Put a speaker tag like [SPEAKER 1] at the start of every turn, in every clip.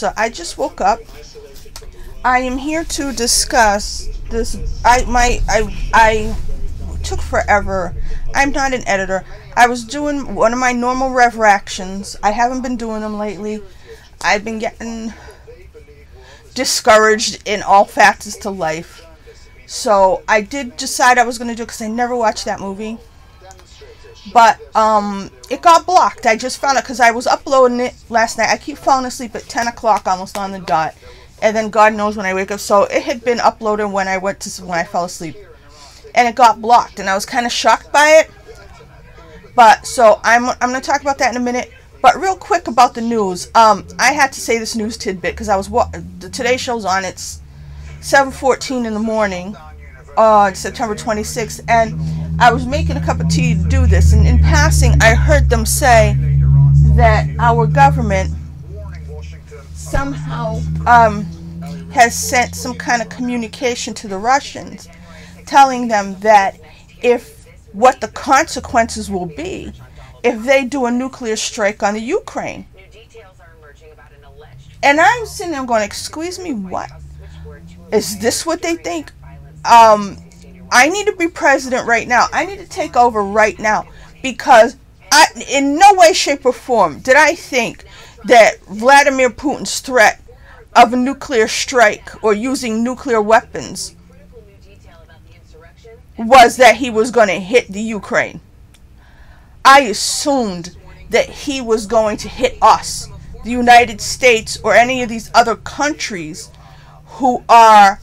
[SPEAKER 1] So I just woke up. I am here to discuss this. I took forever. I'm not an editor. I was doing one of my normal Revractions. I haven't been doing them lately. I've been getting discouraged in all facets to life. So I did decide I was going to do it because I never watched that movie. But it got blocked. I just found it because I was uploading it last night. I keep falling asleep at 10 o'clock almost on the dot. And then God knows when I wake up. So it had been uploaded when I fell asleep. And it got blocked. And I was kind of shocked by it. But so I'm going to talk about that in a minute. But real quick about the news. I had to say this news tidbit because I was the Today Show's on. It's 7:14 in the morning on September 26th. And I was making a cup of tea to do this. And in passing, I heard them say that our government somehow has sent some kind of communication to the Russians telling them that what the consequences will be if they do a nuclear strike on the Ukraine. And I'm sitting there going, excuse me, what? Is this what they think? I need to be president right now. I need to take over right now. Because in no way, shape, or form did I think that Vladimir Putin's threat of a nuclear strike or using nuclear weapons was that he was going to hit the Ukraine. I assumed that he was going to hit us, the United States, or any of these other countries who are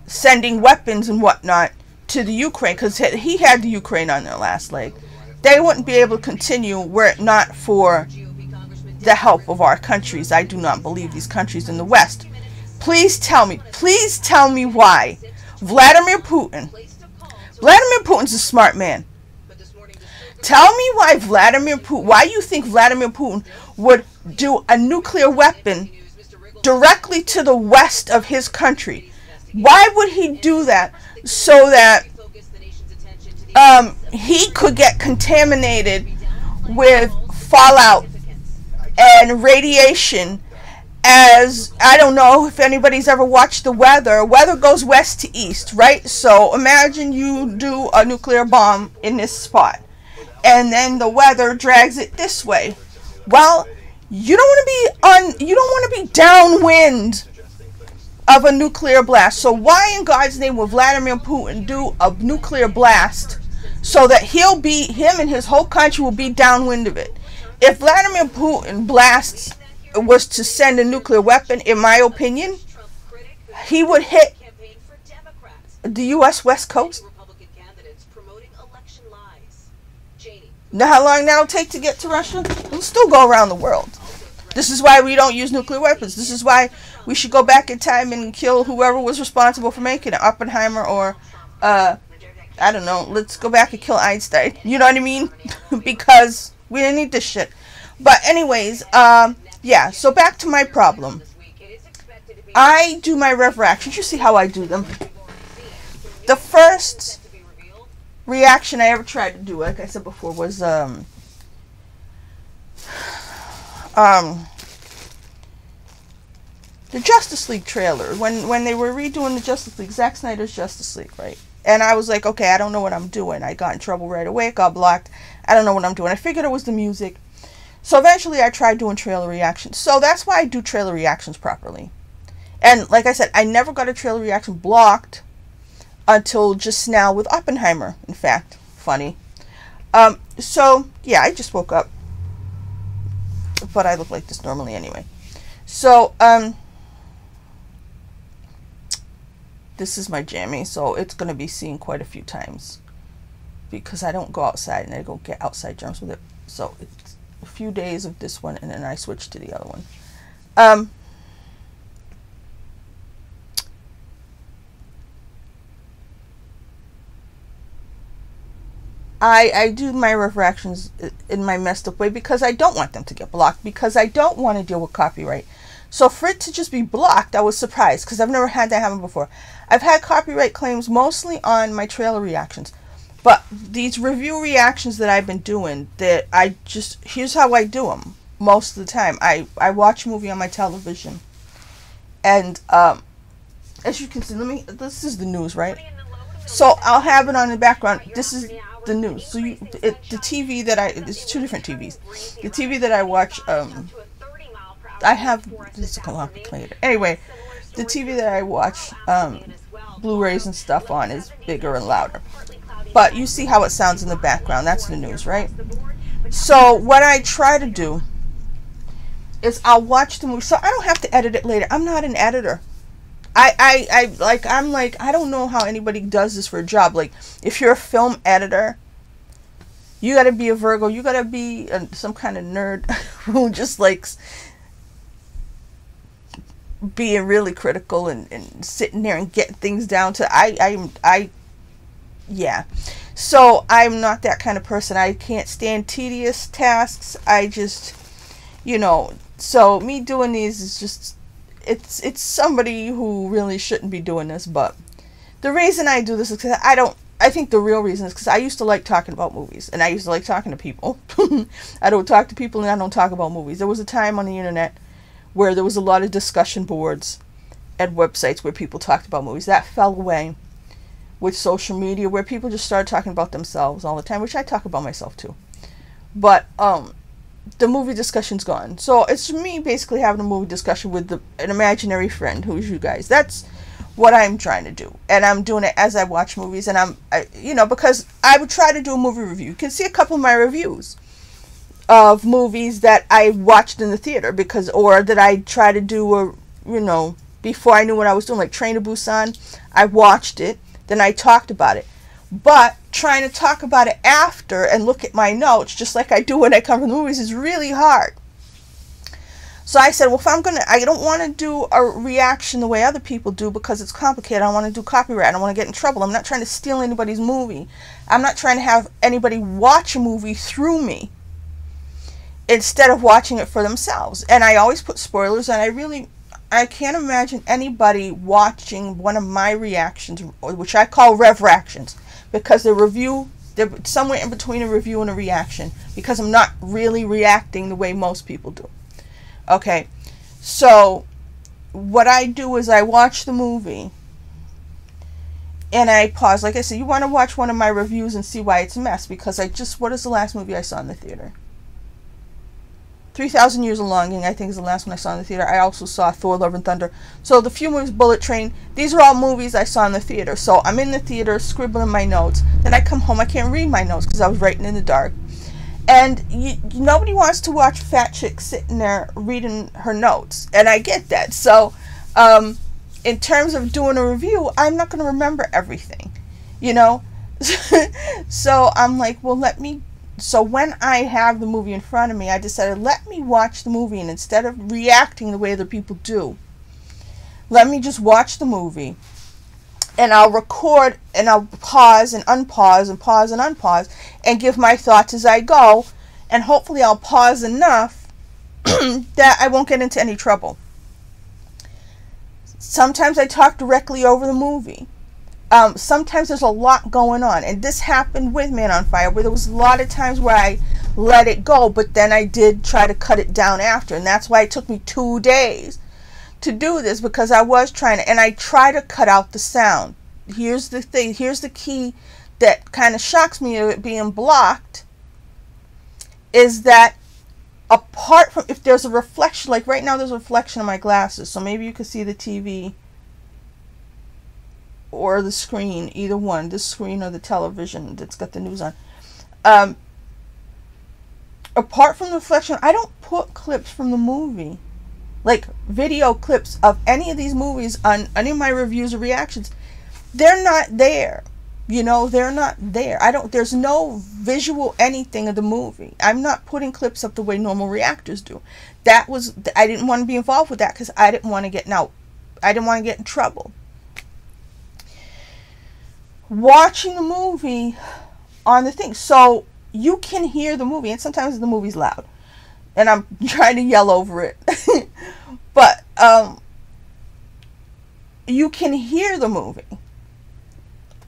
[SPEAKER 1] sending weapons and whatnot to the Ukraine, because he had the Ukraine on their last leg. They wouldn't be able to continue were it not for the help of our countries. I do not believe these countries in the West. Please tell me why Vladimir Putin's a smart man. Tell me why you think Vladimir Putin would do a nuclear weapon directly to the west of his country. Why would he do that? So that he could get contaminated with fallout and radiation. As I don't know if anybody's ever watched the weather. Weather goes west to east, right? So imagine you do a nuclear bomb in this spot, and then the weather drags it this way. Well, you don't want to be downwind of a nuclear blast. So why in God's name would Vladimir Putin do a nuclear blast so that him and his whole country will be downwind of it? If Vladimir Putin was to send a nuclear weapon, in my opinion, he would hit the U.S. West Coast. Know how long that'll take to get to Russia? It'll still go around the world. This is why we don't use nuclear weapons. This is why we should go back in time and kill whoever was responsible for making it. Oppenheimer or, I don't know, let's go back and kill Einstein. You know what I mean? Because we didn't need this shit. But anyways, yeah, so back to my problem. I do my Revractions. You see how I do them. The first reaction I ever tried to do, like I said before, was the Justice League trailer. When they were redoing the Justice League, Zack Snyder's Justice League, right? And I was like, okay, I don't know what I'm doing. I got in trouble right away. It got blocked. I don't know what I'm doing. I figured it was the music. So eventually I tried doing trailer reactions. So that's why I do trailer reactions properly. And like I said, I never got a trailer reaction blocked until just now with Oppenheimer. In fact, funny. So yeah, I just woke up. But I look like this normally anyway. So, this is my jammy. So it's going to be seen quite a few times. Because I don't go outside and I go get outside germs with it. So it's a few days of this one, and then I switch to the other one. I do my Revractions in my messed up way because I don't want them to get blocked, because I don't want to deal with copyright. So for it to just be blocked, I was surprised because I've never had that happen before. I've had copyright claims mostly on my trailer reactions. But these review reactions that I've been doing, that here's how I do them most of the time. I watch a movie on my television, and as you can see, this is the news, right? So I'll have it on the background. This is the news. So the TV that it's two different TVs. The TV that I watch, I have, this is complicated. Anyway, the TV that I watch, Blu-rays and stuff on is bigger and louder. But you see how it sounds in the background. That's the news, right? So what I try to do is I'll watch the movie, so I don't have to edit it later. I'm not an editor. I don't know how anybody does this for a job. Like, if you're a film editor, you got to be a Virgo. You got to be some kind of nerd who just likes being really critical and sitting there and getting things down to yeah. So I'm not that kind of person. I can't stand tedious tasks. I just, so me doing these is just, it's somebody who really shouldn't be doing this. But the reason I do this is because I think the real reason is because I used to like talking about movies, and I used to like talking to people. I don't talk to people, and I don't talk about movies. There was a time on the internet where there was a lot of discussion boards and websites where people talked about movies. That fell away with social media, where people just started talking about themselves all the time, which I talk about myself too. But the movie discussion's gone. So it's me basically having a movie discussion with an imaginary friend, who's you guys. That's what I'm trying to do. And I'm doing it as I watch movies. And because I would try to do a movie review. You can see a couple of my reviews of movies that I watched in the theater, or that I try to do before I knew what I was doing, like Train to Busan. I watched it, then I talked about it. But trying to talk about it after and look at my notes, just like I do when I come from the movies, is really hard. So I said, well, I don't want to do a reaction the way other people do, because it's complicated. I don't want to do copyright. I don't want to get in trouble. I'm not trying to steal anybody's movie. I'm not trying to have anybody watch a movie through me instead of watching it for themselves. And I always put spoilers, and I can't imagine anybody watching one of my reactions, which I call Revractions, because they're somewhere in between a review and a reaction, because I'm not really reacting the way most people do. Okay, so what I do is I watch the movie and I pause. Like I said, you want to watch one of my reviews and see why it's a mess, because what is the last movie I saw in the theater? 3,000 Years of Longing, I think, is the last one I saw in the theater. I also saw Thor, Love and Thunder. So the few movies, Bullet Train, these are all movies I saw in the theater. So I'm in the theater scribbling my notes. Then I come home, I can't read my notes because I was writing in the dark. And nobody wants to watch a fat chick sitting there reading her notes. And I get that. So in terms of doing a review, I'm not going to remember everything, So I'm like, well, so when I have the movie in front of me, I decided, let me watch the movie, and instead of reacting the way other people do, let me just watch the movie, and I'll record, and I'll pause and unpause and pause and unpause and give my thoughts as I go, and hopefully I'll pause enough that I won't get into any trouble. Sometimes I talk directly over the movie. Sometimes there's a lot going on, and this happened with Man on Fire, where there was a lot of times where I let it go, but then I did try to cut it down after, and that's why it took me 2 days to do this, because I was trying to, and I try to cut out the sound. Here's the thing, here's the key that kind of shocks me of it being blocked, is that apart from, if there's a reflection, like right now there's a reflection in my glasses, so maybe you can see the TV or the screen, either one, the screen or the television that's got the news on. Apart from the reflection, I don't put clips from the movie, like video clips of any of these movies on any of my reviews or reactions. They're not there. They're not there. There's no visual anything of the movie. I'm not putting clips up the way normal reactors do. I didn't want to be involved with that because I didn't want to get in trouble. Watching the movie on the thing, so you can hear the movie, and sometimes the movie's loud and I'm trying to yell over it but you can hear the movie,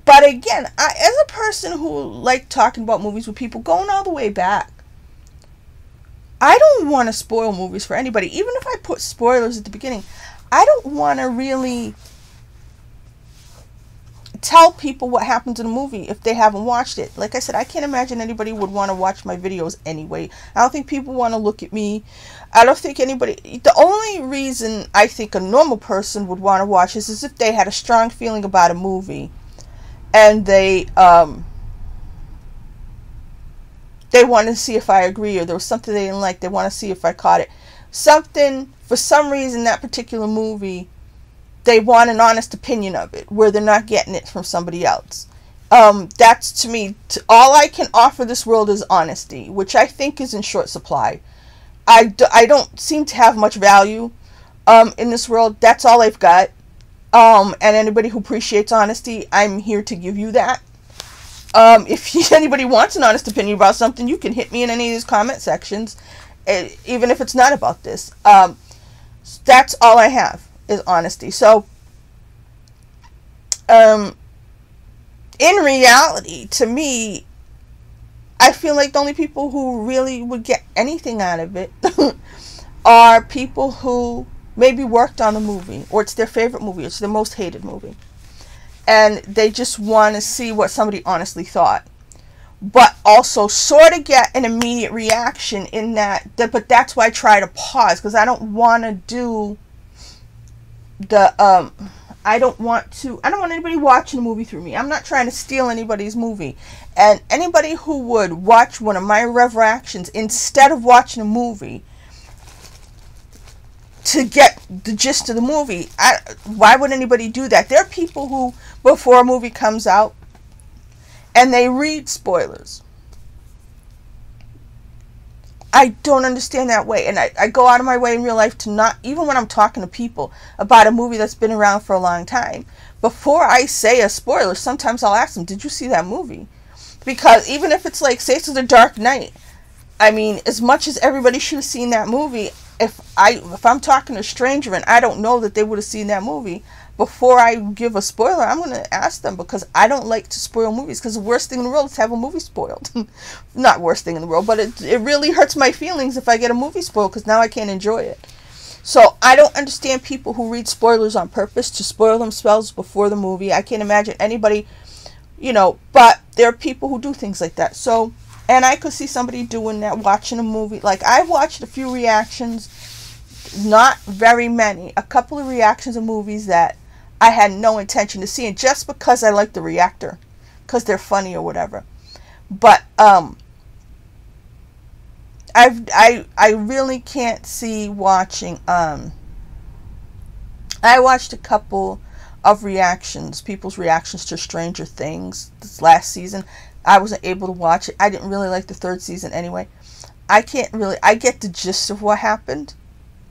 [SPEAKER 1] But again, as a person who like talking about movies with people going all the way back, I don't want to spoil movies for anybody. Even if I put spoilers at the beginning, I don't want to really tell people what happens in a movie if they haven't watched it. Like I said, I can't imagine anybody would want to watch my videos anyway. I don't think people want to look at me. I don't think anybody... The only reason I think a normal person would want to watch this is if they had a strong feeling about a movie and they wanted to see if I agree, or there was something they didn't like. They want to see if I caught it. Something, for some reason, that particular movie, they want an honest opinion of it, where they're not getting it from somebody else. That's, to me, all I can offer this world is honesty, which I think is in short supply. I don't seem to have much value in this world. That's all I've got. And anybody who appreciates honesty, I'm here to give you that. If anybody wants an honest opinion about something, you can hit me in any of these comment sections, even if it's not about this. That's all I have, is honesty. So, in reality, to me, I feel like the only people who really would get anything out of it are people who maybe worked on the movie, or it's their favorite movie, it's their most hated movie, and they just want to see what somebody honestly thought, but also sort of get an immediate reaction in that. But that's why I try to pause, because I don't want to do the I don't want anybody watching a movie through me. I'm not trying to steal anybody's movie. And anybody who would watch one of my Revractions instead of watching a movie to get the gist of the movie, why would anybody do that? There are people who, before a movie comes out, and they read spoilers. I don't understand that way. And I go out of my way in real life to not, even when I'm talking to people about a movie that's been around for a long time, before I say a spoiler, sometimes I'll ask them, did you see that movie? Because even if it's like, say it's The Dark Knight, I mean, as much as everybody should have seen that movie, if I'm talking to a stranger and I don't know that they would have seen that movie, before I give a spoiler, I'm going to ask them, because I don't like to spoil movies, because the worst thing in the world is to have a movie spoiled. Not worst thing in the world, but it really hurts my feelings if I get a movie spoiled, because now I can't enjoy it. So I don't understand people who read spoilers on purpose to spoil themselves before the movie. I can't imagine anybody, but there are people who do things like that. So, and I could see somebody doing that, watching a movie. Like, I've watched a few reactions, not very many, a couple of reactions of movies that I had no intention to see, and just because I like the reactor, because they're funny or whatever. But I really can't see watching. I watched a couple of reactions, people's reactions to Stranger Things this last season. I wasn't able to watch it. I didn't really like the third season anyway. I get the gist of what happened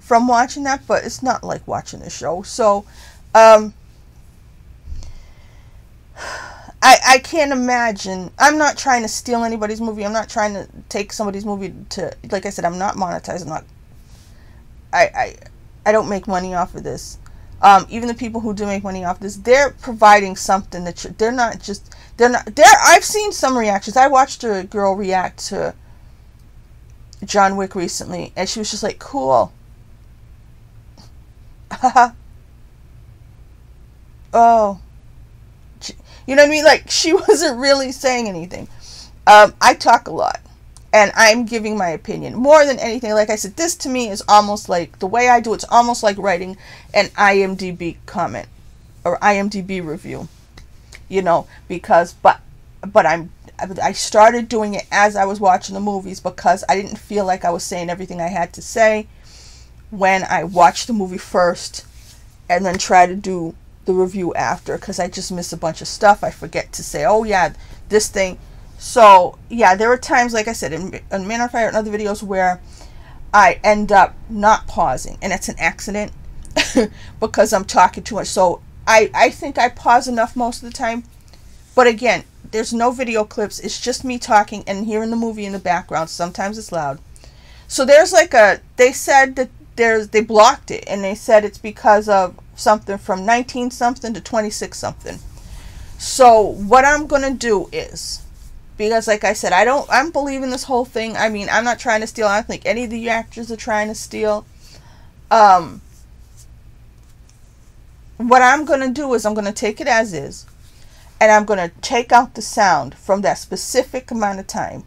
[SPEAKER 1] from watching that, but it's not like watching the show. So I can't imagine. I'm not trying to steal anybody's movie. I'm not trying to take somebody's movie to, like I said, I'm not monetized. I don't make money off of this. Even the people who do make money off this, they're providing something that I've seen some reactions. I watched a girl react to John Wick recently, and she was just like, cool. Oh. You know what I mean? Like, she wasn't really saying anything. I talk a lot, and I'm giving my opinion. More than anything, like I said, this to me is almost like, the way I do it's almost like writing an IMDb comment or IMDb review. Because, but I started doing it as I was watching the movies, because I didn't feel like I was saying everything I had to say when I watched the movie first and then try to do the review after, because I just miss a bunch of stuff. I forget to say, oh yeah, this thing. So yeah, there are times, like I said, in Man on Fire and other videos, where I end up not pausing, and it's an accident because I'm talking too much. So I think I pause enough most of the time, but again, there's no video clips. It's just me talking and hearing the movie in the background. Sometimes it's loud. So there's like they said that they blocked it, and they said it's because of something from 19 something to 26 something. So what I'm going to do is, because like I said, I'm believing this whole thing. I mean, I'm not trying to steal. I don't think any of the actors are trying to steal. What I'm going to do is I'm going to take it as is, and I'm going to take out the sound from that specific amount of time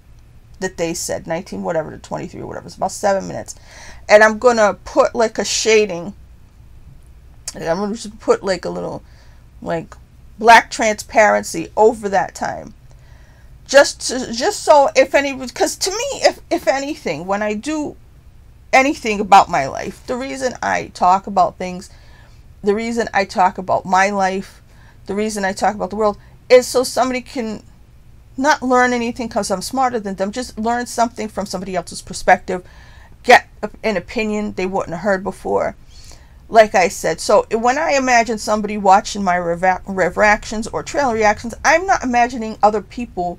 [SPEAKER 1] that they said, 19 whatever to 23 or whatever. It's about 7 minutes. And I'm going to put like a shading. And I'm going to just put like a little like black transparency over that time. Just so if any, because to me, if anything, when I do anything about my life, the reason I talk about things, the reason I talk about my life, the reason I talk about the world is so somebody can not learn anything because I'm smarter than them, just learn something from somebody else's perspective, get an opinion they wouldn't have heard before. Like I said, so when I imagine somebody watching my Revractions or trailer reactions, I'm not imagining other people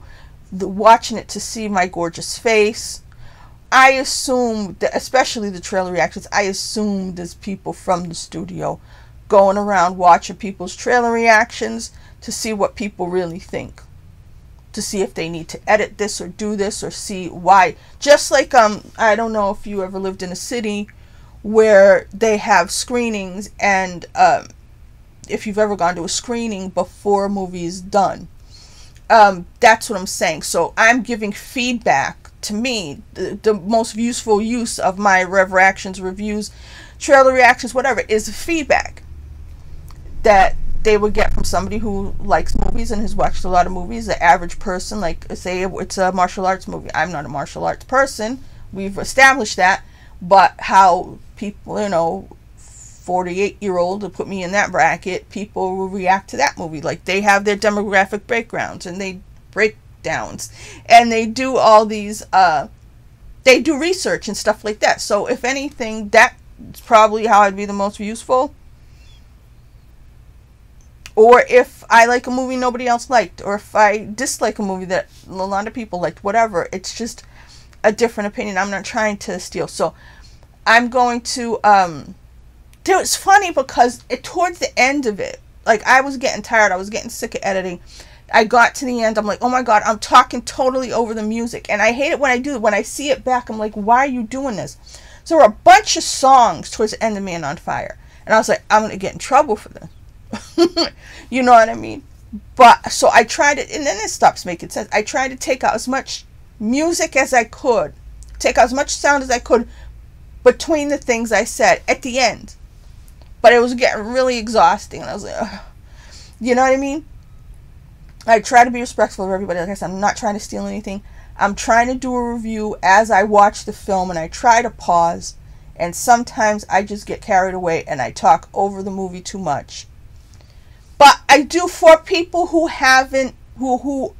[SPEAKER 1] watching it to see my gorgeous face. I assume that, especially the trailer reactions, I assume there's people from the studio going around watching people's trailer reactions to see what people really think, to see if they need to edit this or do this or see why. Just like I don't know if you ever lived in a city where they have screenings, and if you've ever gone to a screening before a movie is done, that's what I'm saying. So I'm giving feedback. To me, the most useful use of my Revractions, reviews, trailer reactions, whatever, is feedback that they would get from somebody who likes movies and has watched a lot of movies. The average person, like say it's a martial arts movie. I'm not a martial arts person. We've established that. But how people, 48-year-old, to put me in that bracket, people will react to that movie. Like they have their demographic backgrounds and they break downs and they do all these they do research and stuff like that. So if anything, that's probably how I'd be the most useful. Or if I like a movie nobody else liked, or if I dislike a movie that a lot of people liked, whatever, it's just a different opinion. I'm not trying to steal. So I'm going to it's funny because towards the end of it, like I was getting tired, I was getting sick of editing. I got to the end, I'm like, oh my God, I'm talking totally over the music. And I hate it when I do it. When I see it back, I'm like, why are you doing this? So there were a bunch of songs towards the end of Man on Fire. And I was like, I'm going to get in trouble for this. You know what I mean? But, so I tried it, and then it stops making sense. I tried to take out as much music as I could, take out as much sound as I could between the things I said at the end. But it was getting really exhausting. And I was like, ugh. You know what I mean? I try to be respectful of everybody. Like I said, I'm not trying to steal anything. I'm trying to do a review as I watch the film, and I try to pause. And sometimes I just get carried away and I talk over the movie too much. But I do, for people who haven't, who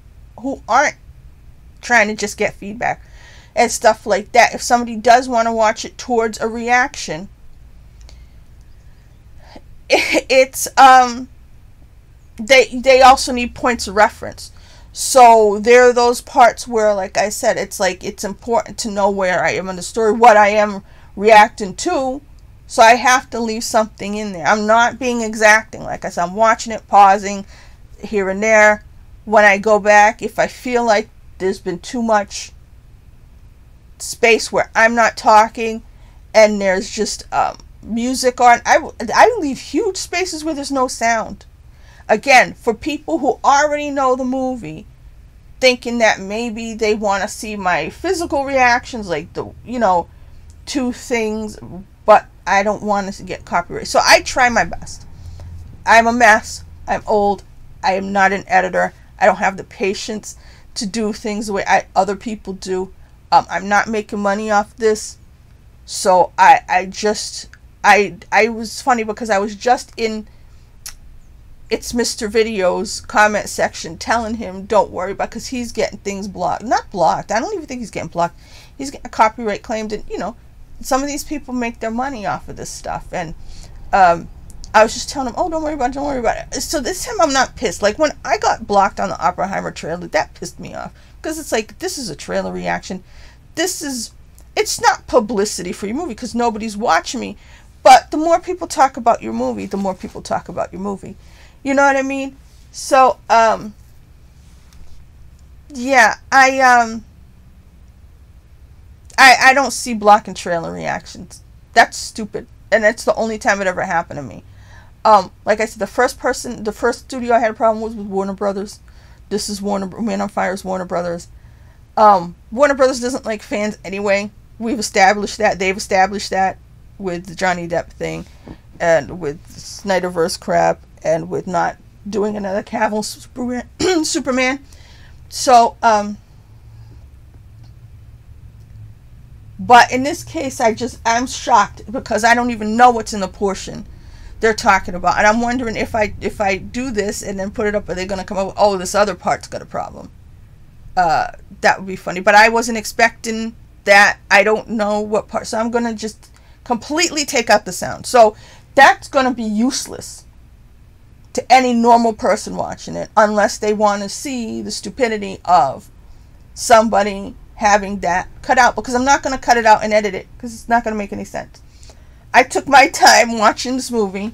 [SPEAKER 1] aren't trying to just get feedback and stuff like that. If somebody does want to watch it towards a reaction, it's they also need points of reference. So there are those parts where, like I said, it's like it's important to know where I am in the story, what I am reacting to. So I have to leave something in there. I'm not being exacting. Like I said, I'm watching it, pausing here and there. When I go back, if I feel like there's been too much space where I'm not talking and there's just music on, I leave huge spaces where there's no sound. Again, for people who already know the movie, thinking that maybe they want to see my physical reactions, like to things, but I don't want to get copyright. So I try my best. I'm a mess. I'm old. I am not an editor. I don't have the patience to do things the way other people do. I'm not making money off this. So I was funny because I was just in It's Mr. Video's comment section telling him don't worry about, because he's getting things blocked. Not blocked. I don't even think he's getting blocked. He's getting a copyright claimed, and some of these people make their money off of this stuff. And I was just telling him, oh, don't worry about it, don't worry about it. So this time I'm not pissed. Like when I got blocked on the Oppenheimer trailer, that pissed me off, because it's like, this is a trailer reaction. It's not publicity for your movie because nobody's watching me. But the more people talk about your movie, the more people talk about your movie. You know what I mean? So, yeah, I don't see blocking trailer reactions. That's stupid. And that's the only time it ever happened to me. Like I said, the first studio I had a problem with was Warner Brothers. This is Man on Fire's Warner Brothers. Warner Brothers doesn't like fans anyway. We've established that. They've established that with the Johnny Depp thing, and with Snyderverse crap, and with not doing another Cavill Superman. So, but in this case, I'm shocked because I don't even know what's in the portion they're talking about, and I'm wondering if I do this and then put it up, are they going to come up with, oh, this other part's got a problem? That would be funny, but I wasn't expecting that. I don't know what part, so I'm going to just completely take out the sound. So that's going to be useless to any normal person watching it, unless they want to see the stupidity of somebody having that cut out, because I'm not going to cut it out and edit it, because it's not going to make any sense. I took my time watching this movie.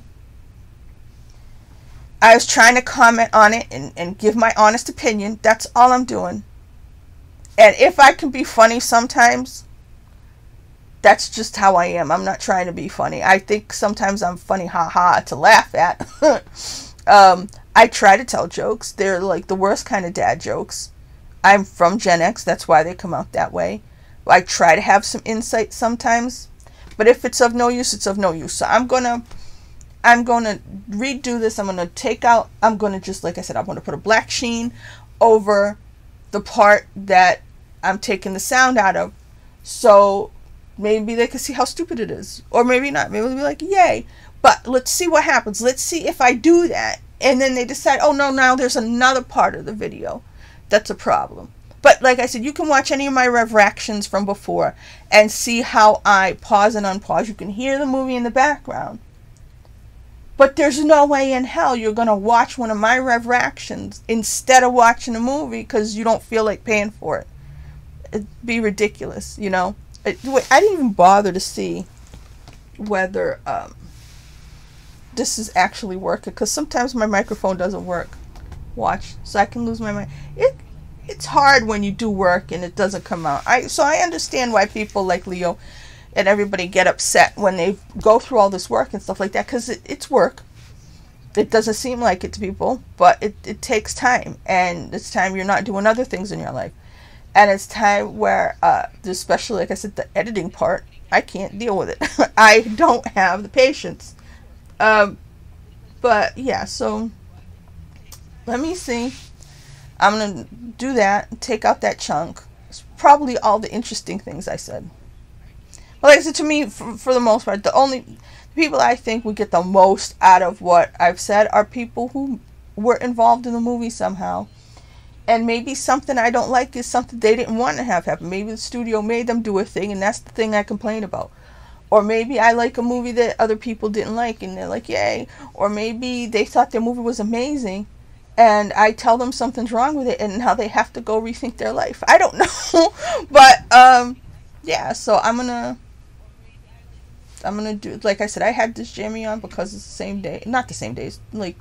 [SPEAKER 1] I was trying to comment on it and give my honest opinion. That's all I'm doing. And if I can be funny sometimes, that's just how I am. I'm not trying to be funny. I think sometimes I'm funny, haha, to laugh at. I try to tell jokes. They're like the worst kind of dad jokes. I'm from Gen X. That's why they come out that way. I try to have some insight sometimes. But if it's of no use, it's of no use. So I'm gonna redo this. I'm gonna just, like I said, I'm gonna put a black sheen over the part that I'm taking the sound out of. So maybe they can see how stupid it is. Or maybe not. Maybe they'll be like, yay. But let's see what happens. Let's see if I do that. And then they decide, oh no, now there's another part of the video that's a problem. But like I said, you can watch any of my Revractions from before and see how I pause and unpause. You can hear the movie in the background. But there's no way in hell you're going to watch one of my Revractions instead of watching a movie because you don't feel like paying for it. It'd be ridiculous, you know. I didn't even bother to see whether this is actually working, because sometimes my microphone doesn't work. Watch, so I can lose my mind. It's hard when you do work and it doesn't come out. So I understand why people like Leo and everybody get upset when they go through all this work and stuff like that, because it's work. It doesn't seem like it to people, but it takes time, and it's time you're not doing other things in your life, and it's time where especially, like I said, the editing part, I can't deal with it. I don't have the patience. But yeah, so let me see. I'm going to do that and take out that chunk. It's probably all the interesting things I said. But like I said, to me, for the most part, the people I think would get the most out of what I've said are people who were involved in the movie somehow. And maybe something I don't like is something they didn't want to have happen. Maybe the studio made them do a thing, and that's the thing I complain about. Or maybe I like a movie that other people didn't like, and they're like, yay. Or maybe they thought their movie was amazing, and I tell them something's wrong with it, and now they have to go rethink their life. I don't know. But, yeah, so I'm gonna do, like I said, I had this jammy on because it's the same day. Not the same day, it's like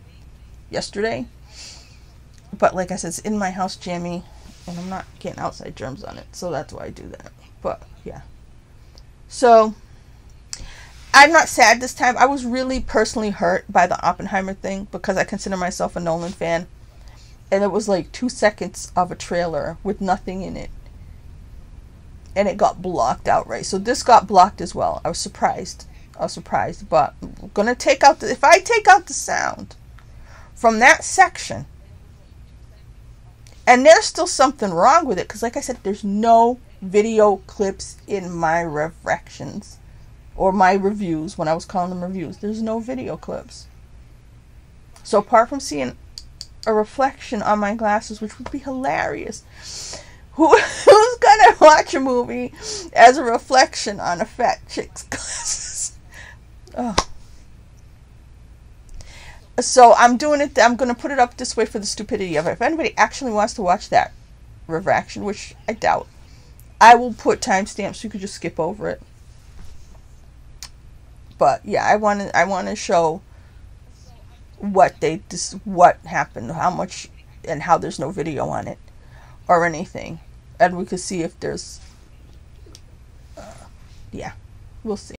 [SPEAKER 1] yesterday. But like I said, it's in my house jammy, and I'm not getting outside germs on it. So that's why I do that. But, yeah. So I'm not sad this time. I was really personally hurt by the Oppenheimer thing because I consider myself a Nolan fan. And it was like 2 seconds of a trailer with nothing in it. And it got blocked outright. So this got blocked as well. I was surprised. But I'm going to take out if I take out the sound from that section, and there's still something wrong with it, because like I said, there's no video clips in my Revractions. Or my reviews, when I was calling them reviews. There's no video clips. So apart from seeing a reflection on my glasses, which would be hilarious, who's gonna watch a movie as a reflection on a fat chick's glasses? Oh. So I'm doing it. I'm gonna put it up this way for the stupidity of it. If anybody actually wants to watch that Revraction, which I doubt, I will put timestamps so you could just skip over it. But yeah, I want to show what happened, how much, and how there's no video on it or anything, and we could see if there's yeah, we'll see.